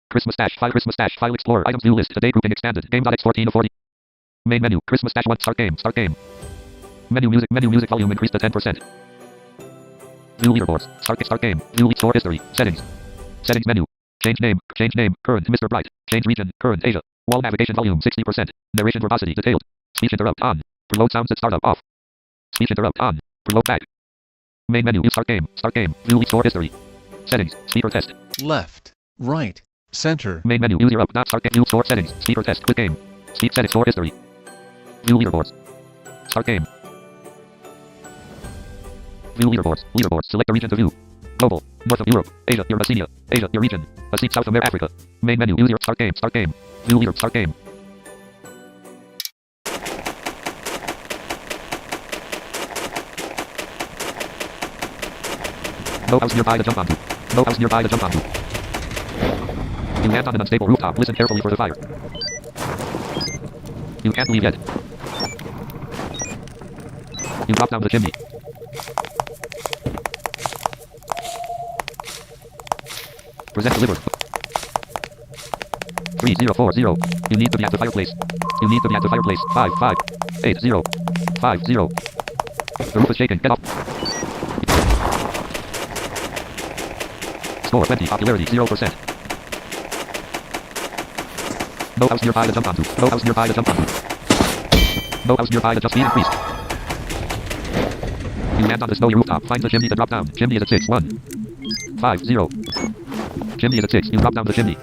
Christmas stash. File Christmas stash. File explorer. Items view list. Today grouping expanded. Game.x 14 of 40. Main menu. Christmas stash 1. Start game. Start game. Menu music. Menu music volume increased to 10%. View leaderboards. Start game. View lead store history. Settings. Settings menu. Change name. Change name. Current. Mr. Bright. Change region. Current Asia. Wall navigation volume 60%. Narration verbosity detailed. Speech interrupt on. Preload sounds at startup off. Speech interrupt on. Preload back. Main menu. Start game. Start game. View lead store history. Settings. Speaker test. Left. Right. Center. Main menu. User up. Not start game. View store settings. Speaker test. Quick game. Speed settings. Store history. View leaderboards. Start game. View leaderboards. Leaderboards. Select the region to view. Global. North of Europe. Asia. Eurasia. Asia. Your region. Asia. South America. Africa. Main menu. User. Start game. Start game. View leader. Start game. No house nearby to jump onto. No house nearby to jump onto. You land on an unstable rooftop. Listen carefully for the fire. You can't leave yet. You drop down the chimney. Present delivered. 3040. You need to be at the fireplace. You need to be at the fireplace. 558050. The roof is shaking. Get off. Score 20. Popularity 0%. No house nearby to jump onto. No house nearby to jump onto. No house nearby to jump. Speed increased. You land on the snowy rooftop. Find the chimney to drop down. Chimney is at 6. 1. 5. 0. Chimney is at 6. You drop down the chimney.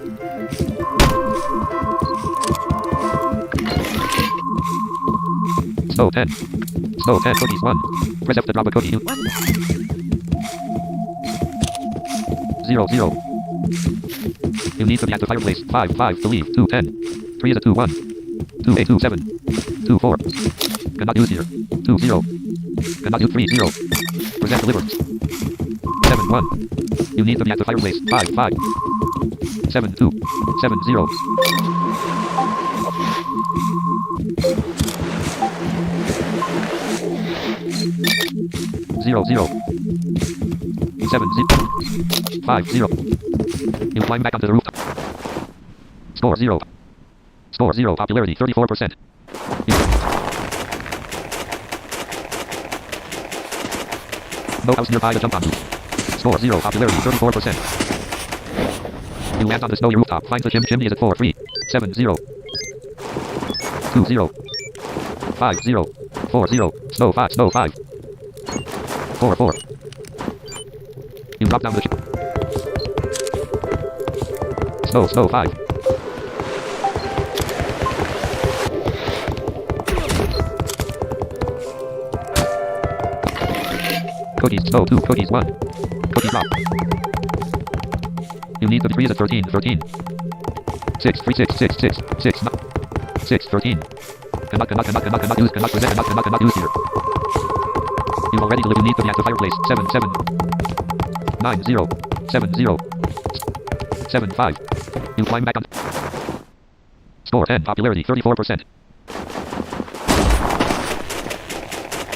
Snow 10. Snow 10. Cookies 1. Press F to drop a cookie. 0. 0. You need to be at the fireplace. 5. 5 to leave. 2. 10. 3 is a 2. 1. 2. 8. 2. 7. 2. 4. Cannot use here. 2. 0. Cannot use 3. 0. Present delivered. 7. 1. You need to be at the fireplace. 5. 5. 7. 2. 7. 0. 0. 0. 7. 0. 5. 0. You climb back onto the rooftop. Score 0. Score 0. Popularity 34%. No house nearby to jump onto. Score 0. Popularity 34%. You land on the snowy rooftop. Find the chimney is at 4. 3. 7. 0. 2. 0. 5. 0. 4. 0. Snow 5. Snow 5. 4. 4. You drop down the chimney. Snow 5. Cookies, snow 2, cookies 1. Cookie drop. You need to be 3 at 13, 13. 6, 3, 6, 6, 6, 6, 6, 13. Cannot use, cannot use here. You've already delivered, you need to be at the fireplace. 7, 7. 9, 0. 7, 0. 7, 5. You climb back on. Score 10. Popularity 34%.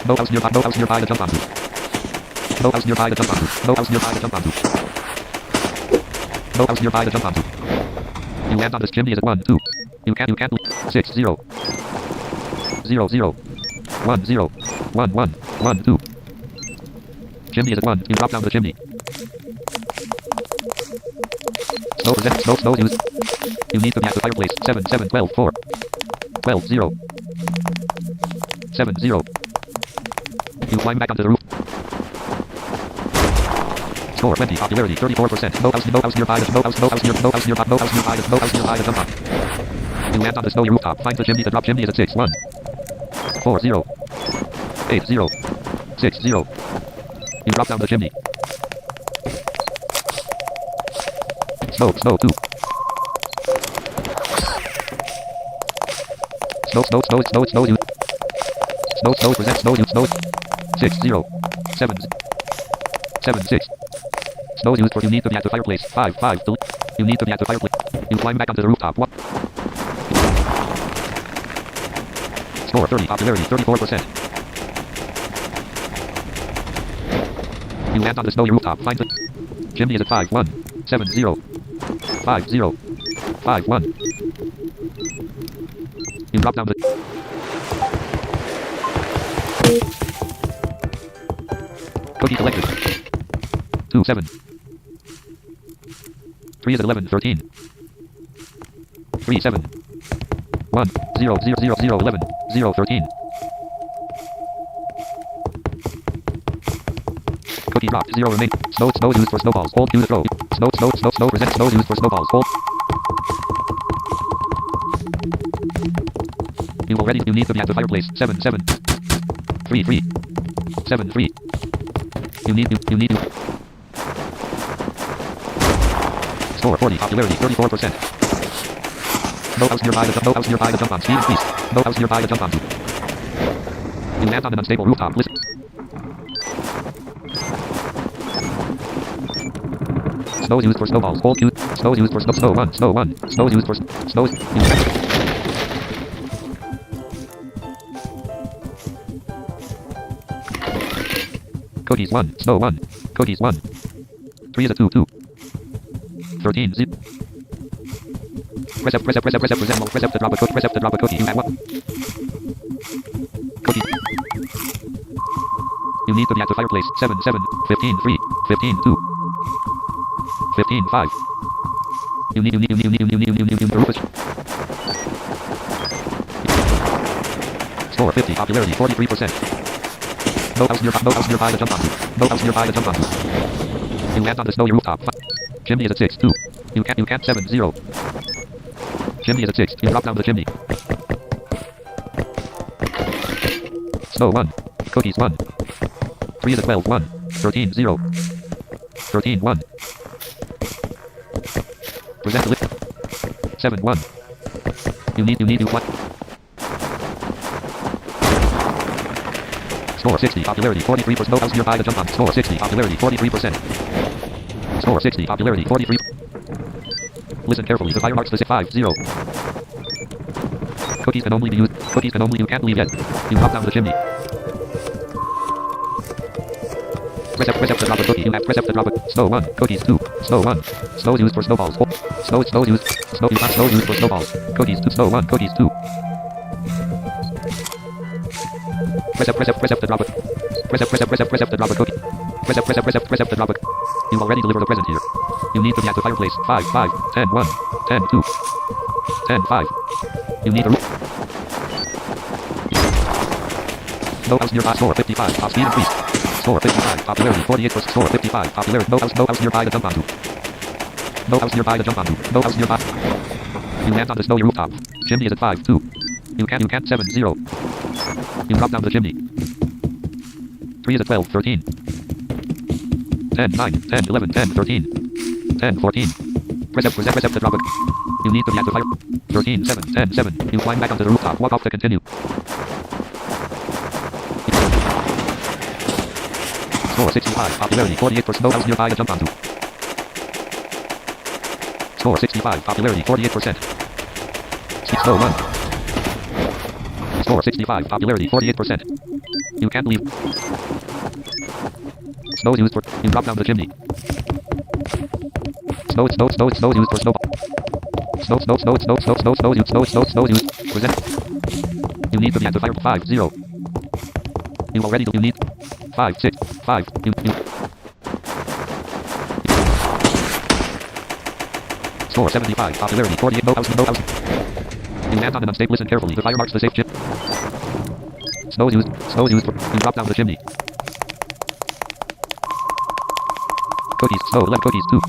No house nearby to jump onto. No house nearby to jump onto. No house nearby to jump onto. No house nearby to jump onto. You land on this chimney is at 1, 2. You can't 6, 0. 0, 0. 1, 0. 1, 1. 1, 2. Chimney is at 1. You drop down the chimney. Snow present. Snow use. You need to be at the fireplace. 7, 7, 12, 4. 12, 0. 7, 0. You climb back onto the roof. Score 20. Popularity 34%. No house nearby to jump on. You land on the snowy rooftop. Find the chimney to drop. Chimney is at 6. 1. 4, 0. 8, 0. 6, 0. You drop down the chimney. Snow 2. Snow you. Snow present. Snow you. Snow 6, 0. 7, 7, 6. Snow used for you need to be at the fireplace. 5, 5. You need to be at the fireplace. You climb back onto the rooftop. What? Score 30. Popularity 34%. You land on the snowy rooftop. Find the chimney is at 5, 1. 7, 0. 5, 0. 5, 1. You drop down the... Cookie selected. 2, 7. 3 is at 11, 13. 3, 7. 1, 0, 0, 0, 0, 11, 0, 13. Cookie dropped, 0 remain. Snow used for snowballs. Hold Q to throw. Snow, present snow used for snowballs. Hold. You need to be at the fireplace. 7, 7. 3, 3. 7, 3. You need to. Score 40, popularity 34%. No house nearby to jump on. Speed increase. No house nearby to jump on. You land on an unstable rooftop. Listen. Snow used for snowballs. Hold Q. Snow used for snow 1. Snow 1. Snow used for snow. Cookies 1. Snow 1. Cookies 1. 3 is a 2. 2. 13. Zip. Press F to drop a cookie. Press F to drop a cookie. You have 1. Cookie. You need to be at the fireplace. 7, 7. 15, 3. 15, 2. 15, 5. You need Score 50, popularity 43%. No house nearby to jump onto. No house nearby to jump onto. You land on the snowy rooftop. Chimney is at 6, 2. You can't 7, 0. Chimney is at 6. You drop down the chimney. Snow 1. Cookies 1. 3 is at 12, 1. 13, 0. 13, 1. Present the lift. 7, 1. You need to what? Score 60, popularity 43%. No house nearby to jump on. Score 60, popularity 43%. Score 60, popularity 43%. Listen carefully. The fire marks the 5, 0. Cookies can only be used. You can't leave yet. You drop down the chimney. Press F to drop a cookie. You have press F to drop a snow 1. Cookies 2. Snow 1. Snow used for snowballs. Snow used for snowballs. Cookies 2. Snow 1. Cookies 2. Press F to drop a cookie. Press F to drop a. You already delivered a present here. You need to be at the fireplace. 5, 5, 10, 1, 10, 2, 10, 5. You need a roof. No house nearby. Score 55. Top speed increase. Score 55. Popularity 48%. Score 55. Popularity. No house nearby to jump onto. No house nearby to jump onto. No house nearby. You land on the snowy rooftop. Chimney is at 5, 2. You can't 7, 0. You drop down the chimney. 3 is at 12, 13. 10, 9, 10, 11, 10, 13. 10, 14. Press F to drop it. You need to be at the fire. 13, 7, 10, 7. You climb back onto the rooftop. Walk off to continue. Score 65. Popularity 48%. No house nearby to jump onto. Score 65. Popularity 48%. Snow 1. Score 65. Popularity 48%. You can't leave. Snow used for. You drop down the chimney. Snow used for snowball. Snow used. Present. You need to be at the fire. 5, 0. You already do. You need 5, 6, 5. You. Score 75. Popularity 48. No house. You land on an unstable. Listen carefully. The fire marks the safe chip. Snow used for. You drop down the chimney. Cookies. Snow 11. Cookies 2.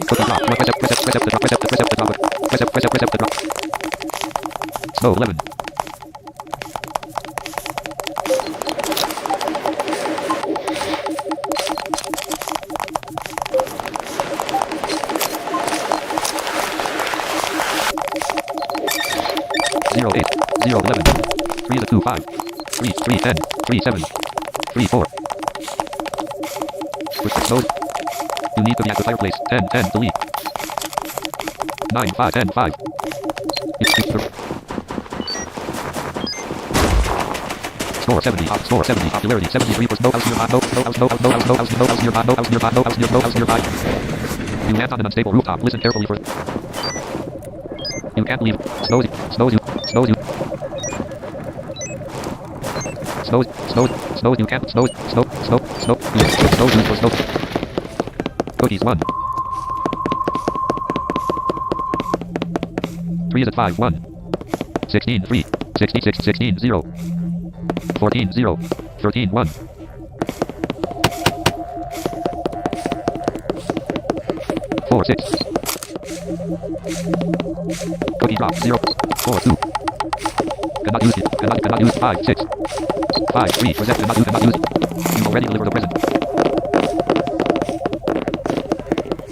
Cookie drop. Press F to drop. Snow 11. Zero 8, 0 11, 3 is a 2 5, 3 3 10, 3 7, 3 4. Switch to mode. You need to be at the fireplace. 10 10 delete. 9 5 10 5. Score 70. Score 70. Popularity 73%. No house nearby. No house nearby. You land on an unstable rooftop. Listen carefully for... You can't leave. Snows you. Snows you. Snows you. Snows. Snows. Snows. You can't. Snows. Snow. Snow. Snow. Snows you for snow. Cookies 1. 3 is at 5. 1. 16. 3. 66. 16. 0. 14. 0. 13. 1. 4. 6. Cookie drop. 0. 4. 2. Cannot use it. Cannot use 5. 6. 5. 3. Present. Cannot use it. You already delivered the present.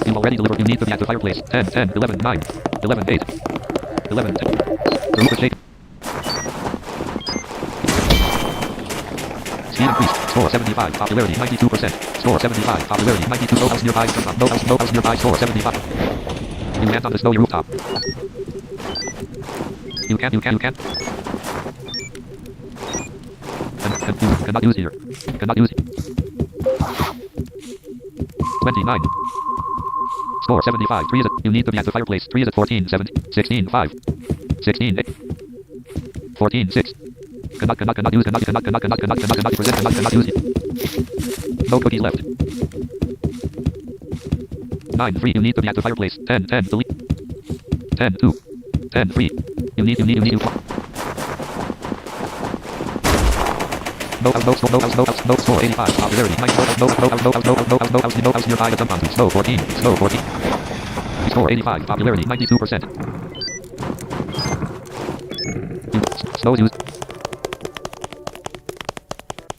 You already delivered. You need to be at the fireplace. 10. 10. 11. 9. 11. 8. 11. 10. The roof is shaking. Speed increased. Score 75. Popularity 92%. Score 75. Popularity 92. No house nearby. No house nearby. Score 75. You land on the snowy rooftop. You can't. And you cannot use here. Cannot use it. 29. Score 75. 3 is it. You need to be at the fireplace. 3 is at 14. 7. 16. 5. 16. 8. 14. 6. Cannot use. Cannot present. Cannot use it. No cookies left. 9. 3. You need to be at the fireplace. 10. 10. Delete. 10. 2. 10. 3. You need to. No score 85. Popularity 9. No house nearby to jump onto. Snow 14. Snow 14. Score 85. Popularity 92%. Snows used.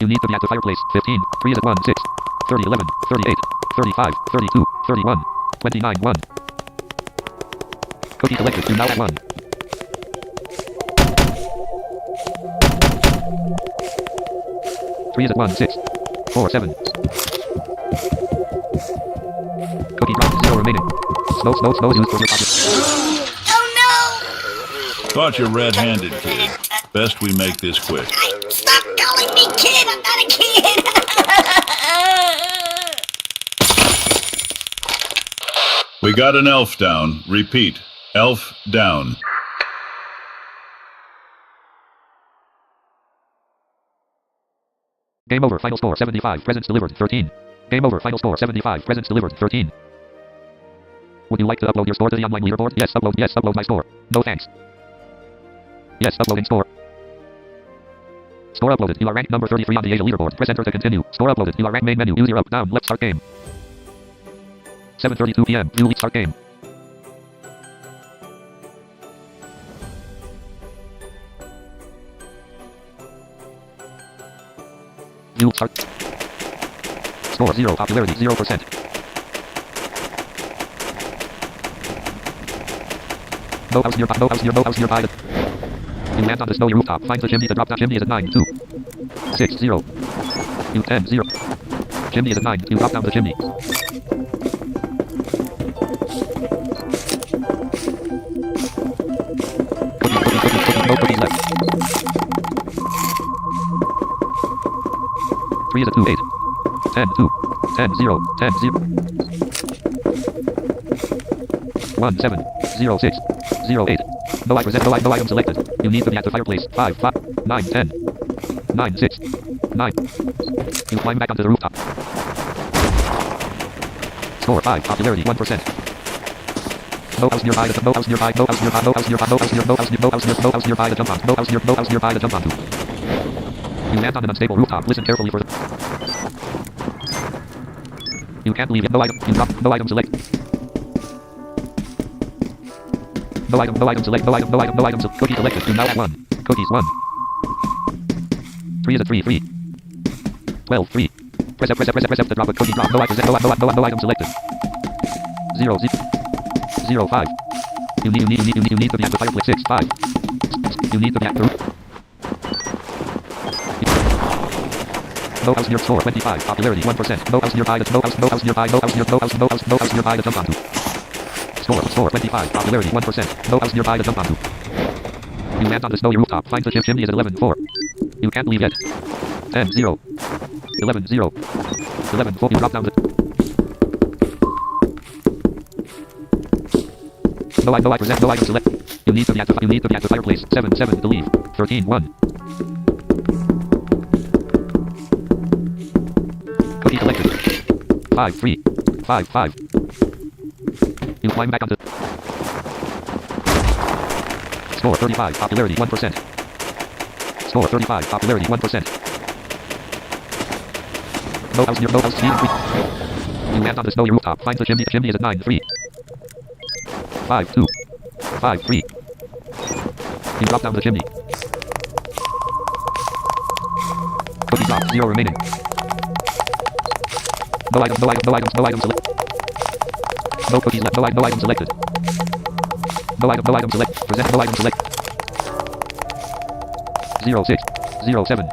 You need to be at the fireplace. 15. 3 is at 1. 6. 30. 11. 38. 35. 32. 31. 29. 1. Cookie selected. You now at 1. Three is at 1. 6. 4. 7. Cookie drop. 0 remaining. Snows used for your pocket. Oh no! Thought you're red-handed, kid. Best we make this quick. Stop calling me kid! I'm not a kid! We got an elf down. Repeat. Elf down. Game over. Final score 75. Presents delivered 13. Game over. Final score 75. Presents delivered 13. Would you like to upload your score to the online leaderboard? Yes, upload. Yes, upload my score. No thanks. Yes, uploading score. Score uploaded. You are ranked number 33 on the Asia leaderboard. Press enter to continue. Score uploaded. You are ranked main menu. User up, down, left, start game. 7:32 p.m. View start game. View start. Score 0. Popularity 0%. No house nearby. You land on the snowy rooftop. Find the chimney. The drop down chimney is at 9. 2. 6. 0. You 10. 0. Chimney is at 9. You drop down the chimney. No cookies left. 3 is at 2. 8. 10. 2. 10. 0. 10. 0. 1. 7. 0. 6. 0. 8. No item selected. You need to be at the fireplace. 5. 5. 9. 10. 9. 6. 9. You climb back onto the rooftop. Score 5. Popularity 1%. No house nearby to jump on. No house nearby to jump onto. You land on an unstable rooftop. Listen carefully for the... You can't leave it. No item. You drop. No item select. No item select. Cookie selected. You now at 1. Cookies 1. 3 is at 3. 3. 12. 3. Press F to drop a cookie drop. No item selected. 0. 0. 5. You need to be at the fireplace. 6. 5. You need to be at the roof. No house near score 25. Popularity 1%. No house nearby to jump onto. Score 25. Popularity 1%. No house nearby to jump onto. You land on the snowy rooftop. Find the chimney is at 11. 4. You can't leave yet. 10. 0. 11. 0. 11. 4. You drop down the... no present, no item select. You need to be at the fireplace. 7, 7, to leave. 13, 1. Cookie collected. 5, 3. 5, 5. You climb back onto... Score 35, popularity 1%. Score 35, popularity 1%. No house near, no house, speed 3. You land on the snowy rooftop, find the chimney is at 9, 3. 5, 2. 5, 3. You drop down the chimney. Cookie drop, 0 remaining. No items, no items, no items, no items selected. No cookies left, no items selected. No item select. Present, no item select. 0, 6. 0, 7.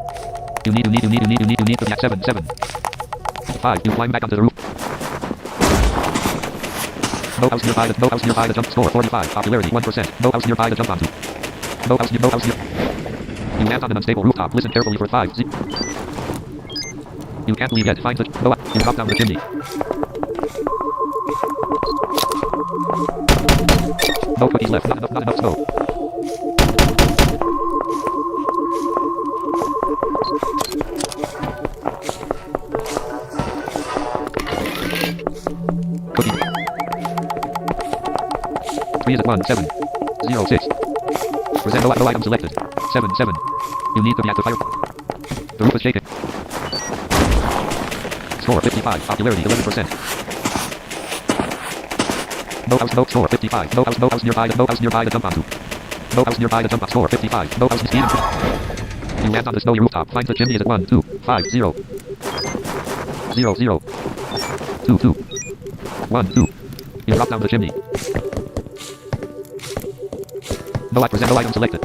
You need to be at 7, 7. 5. You climb back onto the roof. No house nearby the jump. Score 45, popularity 1%. No house nearby to jump onto. No house near. You land on an unstable rooftop. Listen carefully for 5. You can't leave yet. Find the... No, you drop down the chimney. No cookies left. Not enough snow. Cookie. 3 is at 1, 7. 0, 6. Present, no item selected. 7, 7. You need to be at the fire. The roof is shaken. Score 55, popularity 11%. No house, no score 55. No house nearby to jump onto. No house nearby to jump on. Score 55. No house speed. You land on the snowy rooftop. Find the chimney is at 1, 2, 5, 0. 0, 0. 2, 2. 1, 2. You drop down the chimney. No item selected.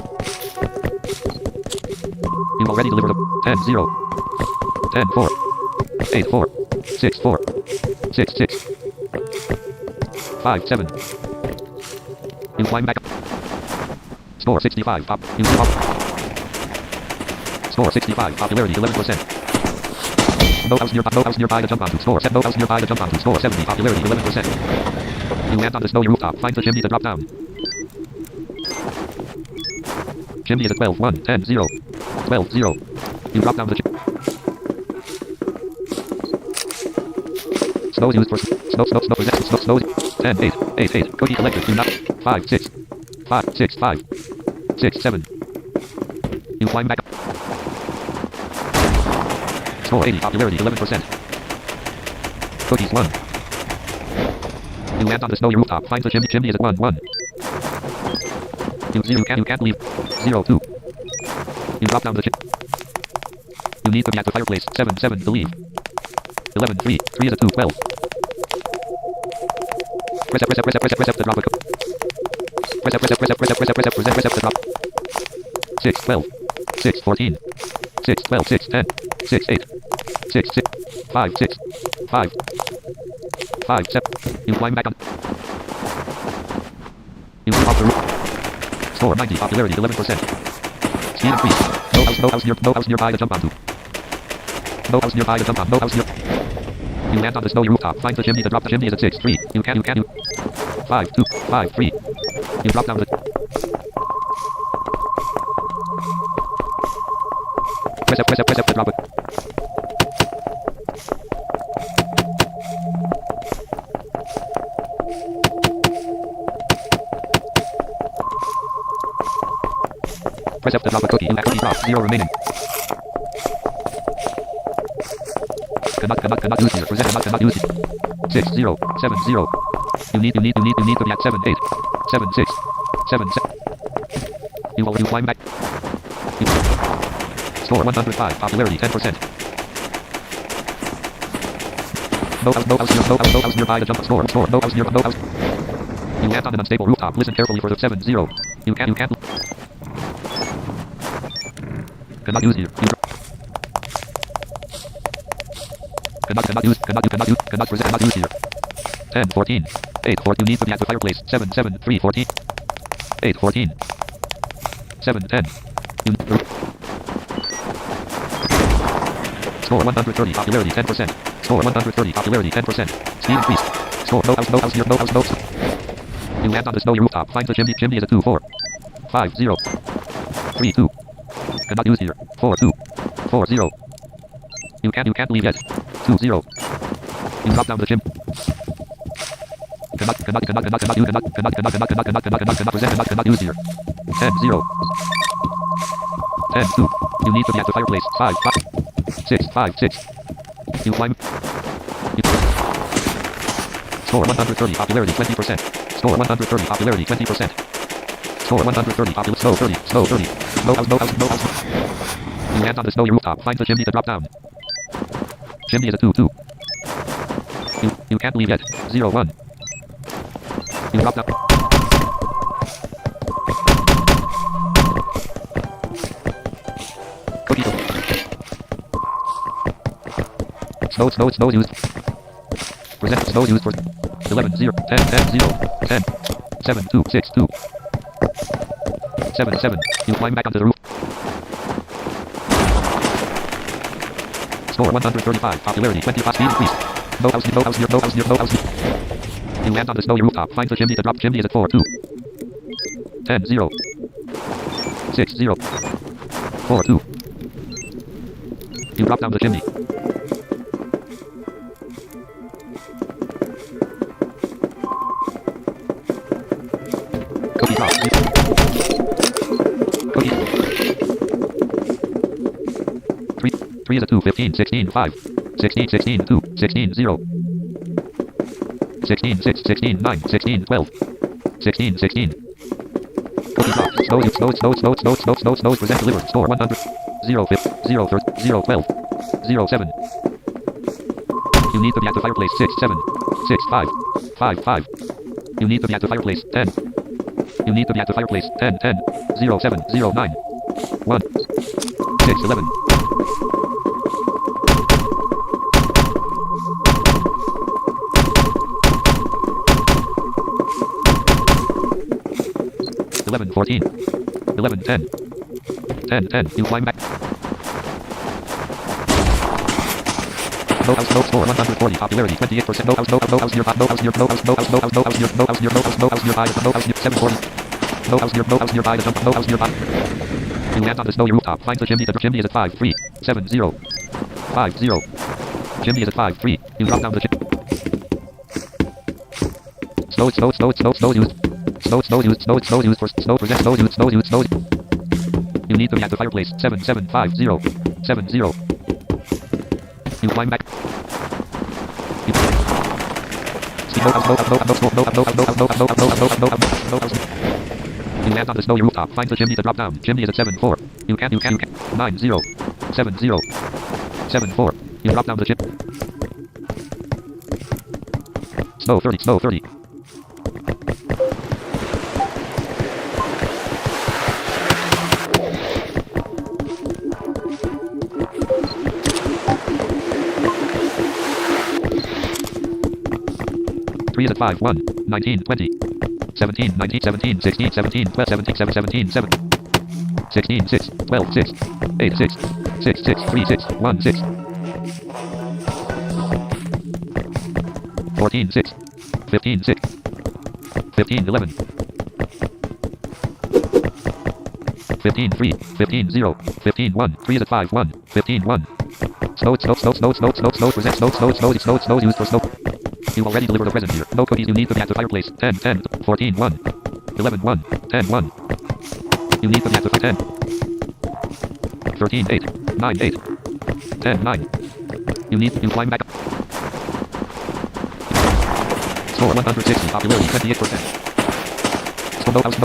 You already delivered a 10, 0. 10, 4. 8, 4. 6, 4. 6, 6. 5, 7. You climb back up. Score 65. You pop. Score 65. Popularity 11%. No house nearby to jump onto. Score 7. No house nearby to jump onto. Score 70. Popularity 11%. You land on the snowy rooftop. Find the chimney to drop down. Chimney is at 12. 1, 10, 0. 12, 0. You drop down the chimney. Snow is used for snow. 10, 8, 8, 8. Cookie collected. Do not. 5, 6. 5, 6, 5. 6, 7. You climb back up. Score 80. Popularity 11%. Cookies 1. You land on the snowy rooftop. Find the chimney. Chimney is at 1, 1. You can't leave. 0, 2. You drop down the chimney. You need to be at the fireplace. 7, 7 to leave. 11, 3. 3 is at 2, 12. Press up to drop a cookie. Press up to drop. 6, 12. 6, 14. 6, 12, 6, 10. 6, 8. 6, 6. 5, 6. 5. 5, 7. You climb back on. You come off the roof. Score 90. Popularity 11%. Speed increase. No house nearby to jump onto. No house nearby to jump on. No house near. You land on the snowy rooftop. Find the chimney to drop. The chimney is at 6, 3. You 5, 2, 5, 3. You drop down the... Press up to drop it. Press up to drop a cookie. You have cookie drop. 0 remaining. Cannot use here. Present cannot use it. 6, 0, 7, 0. You need to be at 7, 8. 7, 6. 7, 7. You climb back. Score 105. Popularity 10%. No house nearby to jump. Score. No house nearby. No house. You land on an unstable rooftop. Listen carefully for the 7, 0. You can't. Cannot use here. Cannot use here. 10, 14. 8, 4. You need to be at the fireplace. 7, 7, 3, 14. 8, 14. 7, 10. Score 130. Popularity 10%. Score 130. Popularity 10%. Speed increased. Score no house near. No house. You land on the snowy rooftop. Find the chimney. Chimney is a 2, 4. 5, 0. 3, 2. Cannot use here. 4, 2. 4, 0. You can't leave yet. 2, 0. You drop down the chimney. Cannot use here. 10, 0. 10, 2. You need to be at the fireplace. 5, 5. 6, 5, 6. You climb. Score 130, popularity 20%. Score 130, popularity 20%. Score 130, popularity, snow 30, snow 30. No house, no house, no house. You land on the snowy rooftop. Find the chimney to drop down. Chimney is a 2, 2. You can't leave yet. 0, 1. You drop down. Cookie. Snow used. Present snow used for 11, 0, 10, 10, 0, 10, 7, 2, 6, 2. 7, 7. You climb back onto the roof. Score 135. Popularity 25. Speed increase. No house here, no house here, no house here, no house here. You land on the snowy rooftop. Find the chimney to drop. Chimney is at 4, 2. 10, 0. 6, 0. 4, 2. You drop down the chimney. Cookie drop. Cookie. 3 is a 2, 15, 16, 5. 16, 16, 2, 16, 0. 16, 6, 16, 9, 16, 12. 16, 16. Cookie drop. Snow, present, deliver. Score 100. 0, 5, 0, 30, 0, 12. 0, 7. You need to be at the fireplace. 6, 7. 6, 5. 5, 5. You need to be at the fireplace. 10. You need to be at the fireplace. 10, 10. 0, 7, 0, 9. 1. 6, 11. $11, 14. 11, 10. 10, 10. You climb back. No house, no score 140. Popularity 28%. No house, no house, no house, no house, no house, no house, no house, no house, no house, no house, no house, no house nearby. No house near 740. No house nearby. The jump. No house nearby. You land on the snowy rooftop. Find the chimney. The chimney is at 5, 3, 7, 0. 5, 0. Chimney is at 5, 3. You drop down the chimney. Snow used. Snow used for snow present. Snow used. You need to be at the fireplace. 7, 7, 5, 0. 7, 0. You climb back. You land on the snowy rooftop. Find the chimney to drop down. Chimney is at 7, 4. You can. 9, 0. 7, 0. 7, 4. You drop down the chimney. Snow 30. 3 is at 5, 1, 19, 20, 17, 19, 17, 16, 17, 12, 17, 17, 7, 16, 6, 12, 6, 8, 6, 6, 6, 3, 6, 1, 6, 14, 6, 15, 6, 15, 11, 15, 3, 15, 0, 15, 1, 3 is at 5, 1, 15, 1. Snow, present, snow used for snow. You already delivered a present here. No cookies. You need to be at the fireplace. 10, 10, 14, 1, 11, 1, 10, 1. You need to be at the 10. 13, 8, 9, 8, 10, 9. You climb back up. Score 160. Popularity 28%. No house.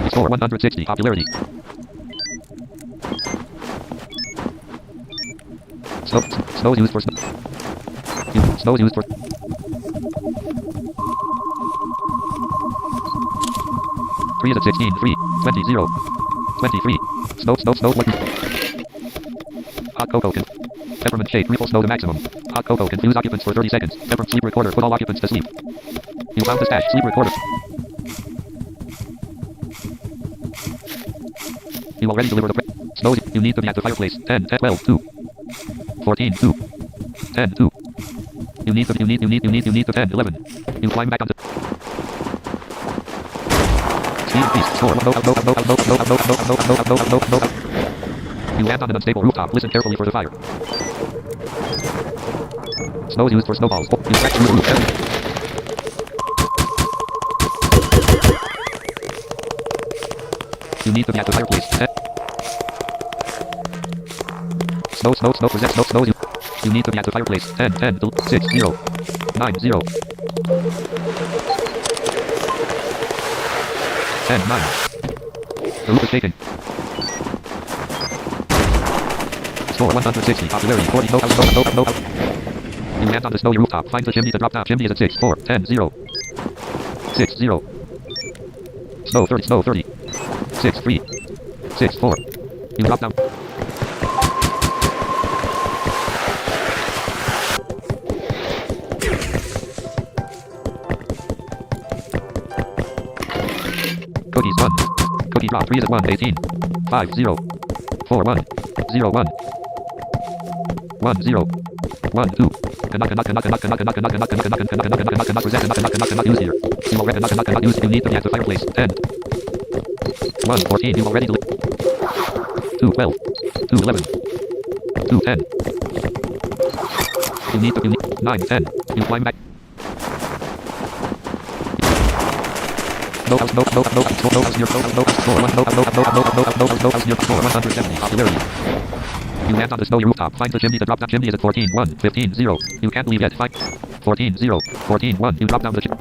Score 160. Popularity. Snow used for snow. Snow used for. 3 is at 16, 3, 20, 0, 23. Snow. Hot cocoa can. Peppermint shake. Refill snow to maximum. Hot cocoa confuse occupants for 30 seconds. Peppermint sleep recorder. Put all occupants to sleep. You found the stash. Sleep recorder. You already delivered the snow. You need to be at the fireplace. 10, 10, 12, 2. 14, 2. 10, 2. You need the 10, 11. You climb back onto... Speed increase. Score. You land on an unstable rooftop. Listen carefully for the fire. Snow is used for snowballs. You scratch through the roof. You need to be at the fireplace. Snow. Present snow. You need to be at the fireplace. 10, 6, 0, 9, 0. 10, 9. The roof is shaking. Score 160. Popularity 40. No. You land on the snowy rooftop. Find the chimney to drop down. Chimney is at 6, 4, 10, 0. 6, 0. Snow 30. 6, 3. 6, 4. You drop down. Cookies 1. Cookie drop 3 is at 1, 18. 5, 0. 4, 1. 0, 1. 1, 0. 1, 2. Cannot use here. You already cannot use. You need to be at the fireplace. 10. 1, 14. You already 2, 12. 2, 11. 2, 10. You need 9, 10. You climb back. No house near 170. Popularity. You land on the snowy rooftop. Find the chimney to drop down. Chimney is at 14, 1, 15, 0. You can't leave yet. 5, 14, 0, 14, 1. You drop down the chimney.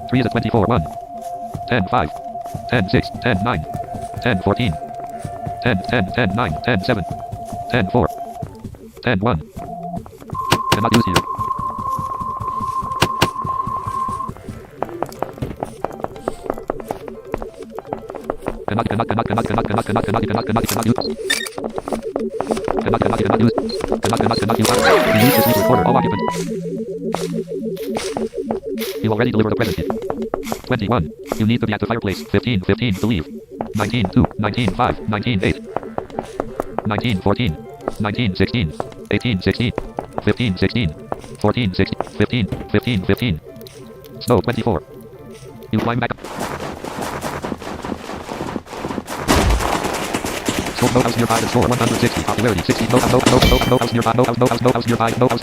3 is at 24, 1. 10, 5. 10, 6. 10, 9. 10, 14. 10, 9. 10, 7. 10, 4. 10, 1. Cannot use here. Cannot use. Use this recorder. All occupants. You already delivered a present. 21. You need to be at the fireplace. 15 to leave. 19, 2, 19, 5, 19, 8. 19, 14. 19, 16. 18, 16. 15, 16. 14, 16. 15, 15. Snow 24. You climb back up. No house nearby. The score 160. Popularity 60. No house nearby. No house nearby. No house.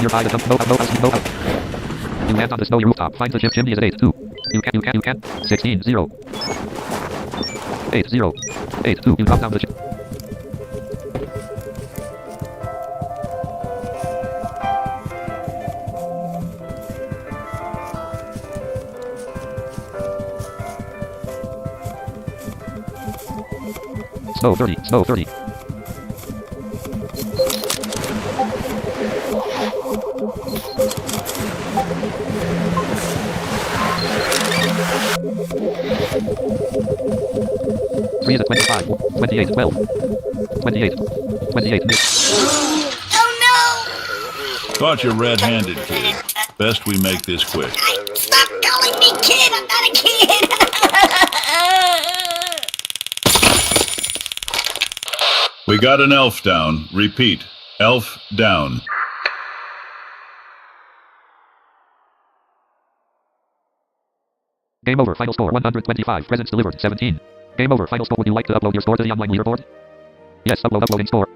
You land on the snowy rooftop. Find the chimney is at 8, 2. You can. 16, 0. 8, 0. 8, 2. You drop down the chimney. Snow 30. 3 is at 25. 28, 12. 28. Oh no! Caught you red-handed, kid. Best we make this quick. Stop calling me kid! I'm not a kid! We got an elf down. Repeat. Elf down. Game over. Final score 125. Presents delivered 17. Game over. Final score. Would you like to upload your score to the online leaderboard? Yes. Uploading score.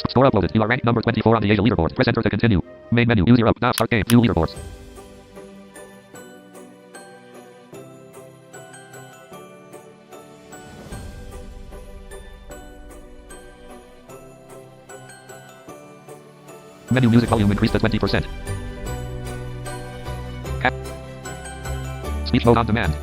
Score uploaded. You are ranked number 24 on the Asia leaderboard. Press enter to continue. Main menu. User up. Now start game. View leaderboards. Menu music volume increased to 20%. Speech mode on demand.